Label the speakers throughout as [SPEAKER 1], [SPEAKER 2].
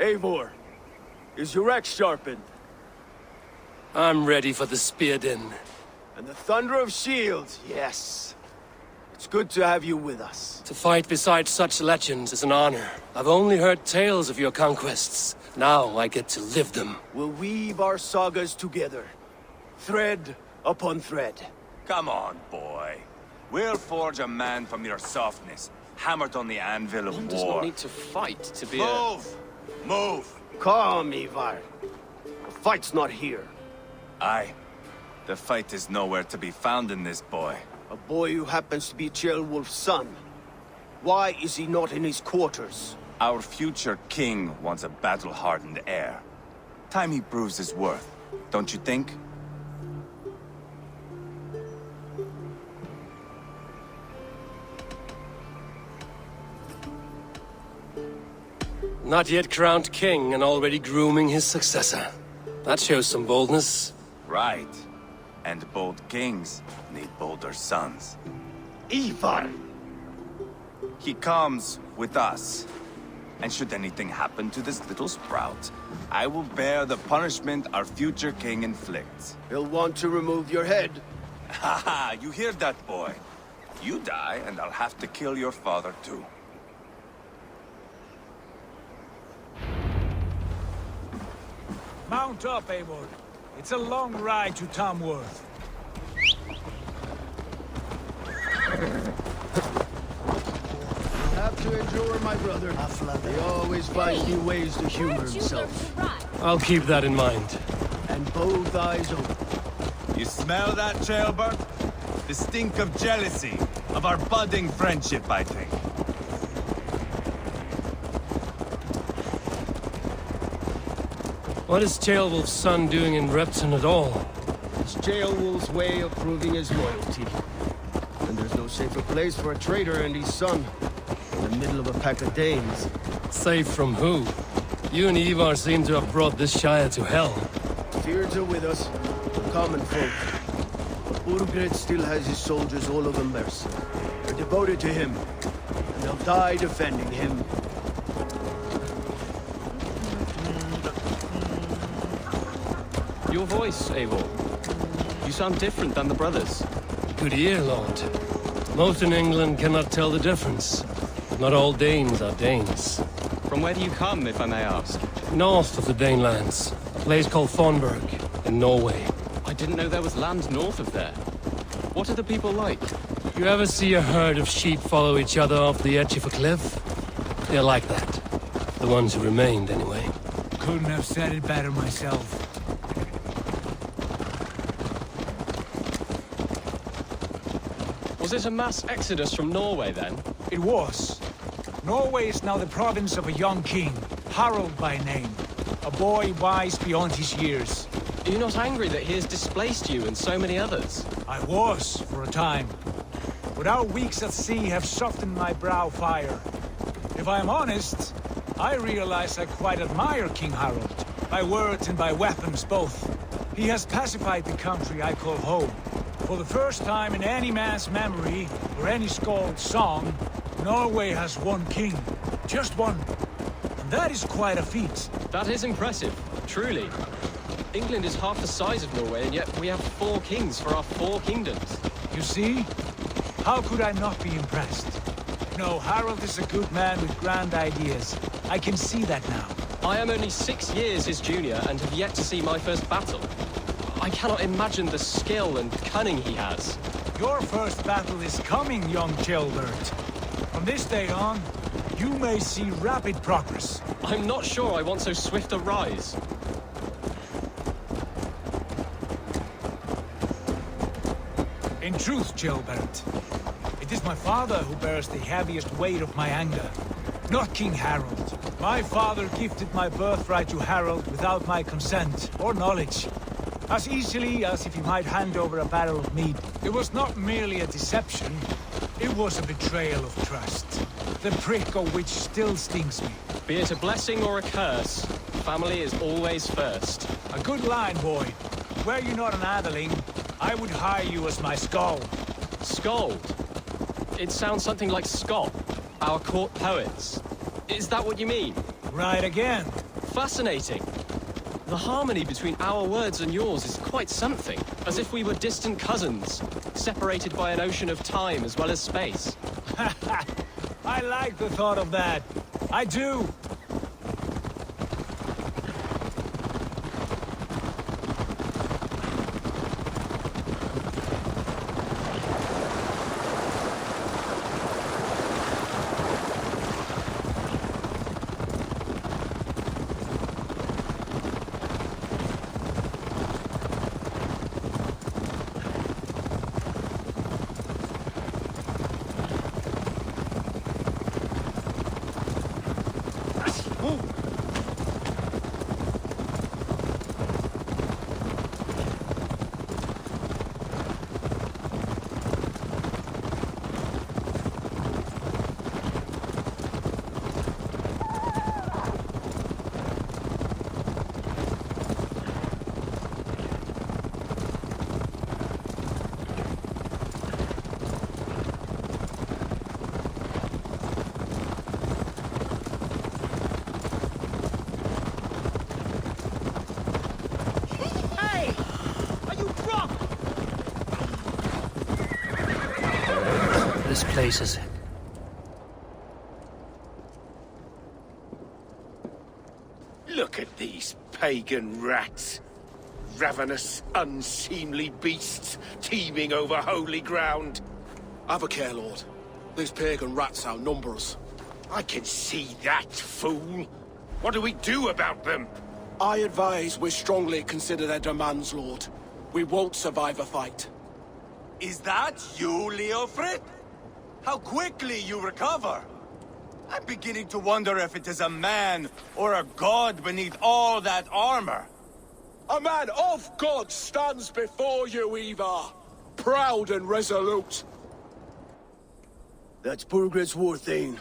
[SPEAKER 1] Eivor, is your axe sharpened?
[SPEAKER 2] I'm ready for the spear din.
[SPEAKER 1] And the thunder of shields, yes. It's good to have you with us.
[SPEAKER 2] To fight beside such legends is an honor. I've only heard tales of your conquests. Now I get to live them.
[SPEAKER 1] We'll weave our sagas together, thread upon thread.
[SPEAKER 3] Come on, boy. We'll forge a man from your softness, hammered on the anvil of
[SPEAKER 2] One
[SPEAKER 3] war.
[SPEAKER 2] does not need to fight to be
[SPEAKER 3] Move! Move!
[SPEAKER 1] Calm, Ivar. The fight's not here.
[SPEAKER 3] Aye. The fight is nowhere to be found in this boy.
[SPEAKER 1] A boy who happens to be Ceolwulf's son. Why is he not in his quarters?
[SPEAKER 3] Our future king wants a battle-hardened heir. Time he proves his worth, don't you think?
[SPEAKER 2] Not yet crowned king and already grooming his successor. That shows some boldness.
[SPEAKER 3] Right. And bold kings need bolder sons.
[SPEAKER 1] Ivar!
[SPEAKER 3] He comes with us. And should anything happen to this little sprout, I will bear the punishment our future king inflicts.
[SPEAKER 1] He'll want to remove your head.
[SPEAKER 3] Haha, you hear that, boy? You die, and I'll have to kill your father, too.
[SPEAKER 4] Mount up, Eivor. It's a long ride to Tamworth.
[SPEAKER 1] You'll have to endure, my brother. He always finds new ways to humor himself.
[SPEAKER 2] I'll keep that in mind.
[SPEAKER 1] And both eyes open.
[SPEAKER 3] You smell that, Ceolbert? The stink of jealousy, of our budding friendship, I think.
[SPEAKER 2] What is Ceolwulf's son doing in Repton at all?
[SPEAKER 1] It's Ceolwulf's way of proving his loyalty. And there's no safer place for a traitor and his son. In the middle of a pack of Danes.
[SPEAKER 2] Safe from who? You and Ivar seem to have brought this Shire to hell.
[SPEAKER 1] Fears are with us, common folk. But Burgred still has his soldiers all over Mercia. They're devoted to him, and they'll die defending him.
[SPEAKER 5] Your voice, Eivor. You sound different than the brothers.
[SPEAKER 2] Good ear, Lord. Most in England cannot tell the difference. Not all Danes are Danes.
[SPEAKER 5] From where do you come, if I may ask?
[SPEAKER 2] North of the Danelands, a place called Thornburg, in Norway.
[SPEAKER 5] I didn't know there was land north of there. What are the people like?
[SPEAKER 2] You ever see a herd of sheep follow each other off the edge of a cliff? They're like that. The ones who remained, anyway.
[SPEAKER 4] Couldn't have said it better myself.
[SPEAKER 5] Was it a mass exodus from Norway, then?
[SPEAKER 4] It was. Norway is now the province of a young king, Harald by name. A boy wise beyond his years.
[SPEAKER 5] Are you not angry that he has displaced you and so many others?
[SPEAKER 4] I was, for a time. But our weeks at sea have softened my brow fire. If I am honest, I realize I quite admire King Harald. By words and by weapons both. He has pacified the country I call home. For the first time in any man's memory, or any skald's song, Norway has one king. Just one. And that is quite a feat.
[SPEAKER 5] That is impressive, truly. England is half the size of Norway, and yet we have 4 kings for our 4 kingdoms.
[SPEAKER 4] You see? How could I not be impressed? No, Harald is a good man with grand ideas. I can see that now.
[SPEAKER 5] I am only 6 years his junior and have yet to see my first battle. I cannot imagine the skill and cunning he has.
[SPEAKER 4] Your first battle is coming, young Ceolbert. From this day on, you may see rapid progress.
[SPEAKER 5] I'm not sure I want so swift a rise.
[SPEAKER 4] In truth, Ceolbert, it is my father who bears the heaviest weight of my anger, not King Harald. My father gifted my birthright to Harald without my consent or knowledge. As easily as if he might hand over a barrel of mead. It was not merely a deception, it was a betrayal of trust. The prick of which still stings me.
[SPEAKER 5] Be it a blessing or a curse, family is always first.
[SPEAKER 4] A good line, boy. Were you not an atheling, I would hire you as my skald.
[SPEAKER 5] Skald? It sounds something like Scott, our court poets. Is that what you mean?
[SPEAKER 4] Right again.
[SPEAKER 5] fascinating. The harmony between our words and yours is quite something. As if we were distant cousins, separated by an ocean of time as well as space.
[SPEAKER 4] I like the thought of that. I do.
[SPEAKER 2] This place is...
[SPEAKER 6] Look at these pagan rats. Ravenous, unseemly beasts teeming over holy ground.
[SPEAKER 7] Have a care, Lord. These pagan rats outnumber us.
[SPEAKER 6] I can see that, fool. What do we do about them?
[SPEAKER 7] I advise we strongly consider their demands, Lord. We won't survive a fight.
[SPEAKER 3] Is that you, Leofrid? How quickly you recover! I'm beginning to wonder if it is a man or a god beneath all that armor.
[SPEAKER 7] A man of God stands before you, Ivar. Proud and resolute.
[SPEAKER 1] That's Burgred's war thane.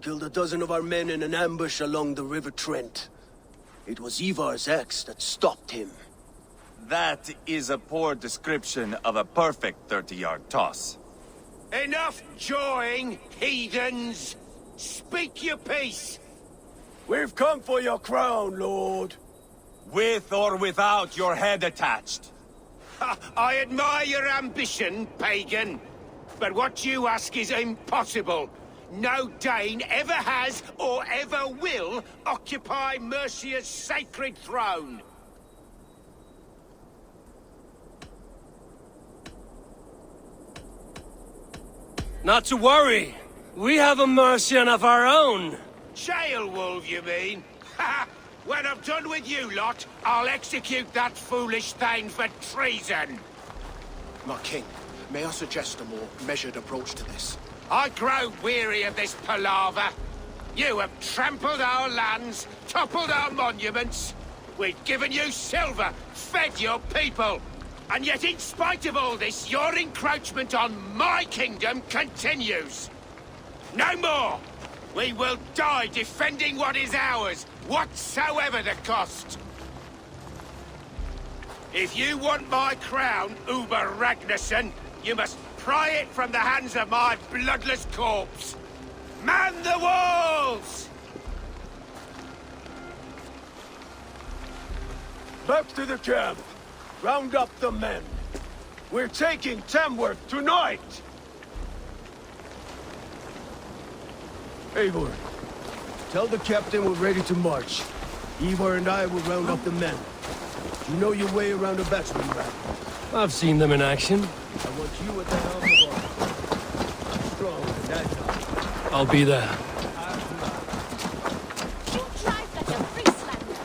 [SPEAKER 1] Killed a dozen of our men in an ambush along the River Trent. It was Ivar's axe that stopped him.
[SPEAKER 3] That is a poor description of a perfect 30-yard toss.
[SPEAKER 6] Enough jawing, heathens! Speak your peace!
[SPEAKER 1] We've come for your crown, Lord.
[SPEAKER 3] With or without your head attached.
[SPEAKER 6] Ha, I admire your ambition, pagan. But what you ask is impossible. No Dane ever has or ever will occupy Mercia's sacred throne.
[SPEAKER 2] Not to worry. We have a Mercian of our own.
[SPEAKER 6] Jailwolf, you mean? Ha! When I'm done with you lot, I'll execute that foolish thing for treason.
[SPEAKER 7] My king, may I suggest a more measured approach to this?
[SPEAKER 6] I grow weary of this palaver. You have trampled our lands, toppled our monuments. We've given you silver, fed your people. And yet, in spite of all this, your encroachment on my kingdom continues. No more! We will die defending what is ours, whatsoever the cost. If you want my crown, Uber Ragnarsson, you must pry it from the hands of my bloodless corpse. Man the walls!
[SPEAKER 1] Back to the camp. Round up the men. We're taking Tamworth tonight! Eivor, tell the captain we're ready to march. Ivar and I will round up the men. You know your way around a battering ram.
[SPEAKER 2] I've seen them in action.
[SPEAKER 1] I want you at the helm of all. Strong and agile.
[SPEAKER 2] I'll be there.
[SPEAKER 8] You drive like a Frieslander.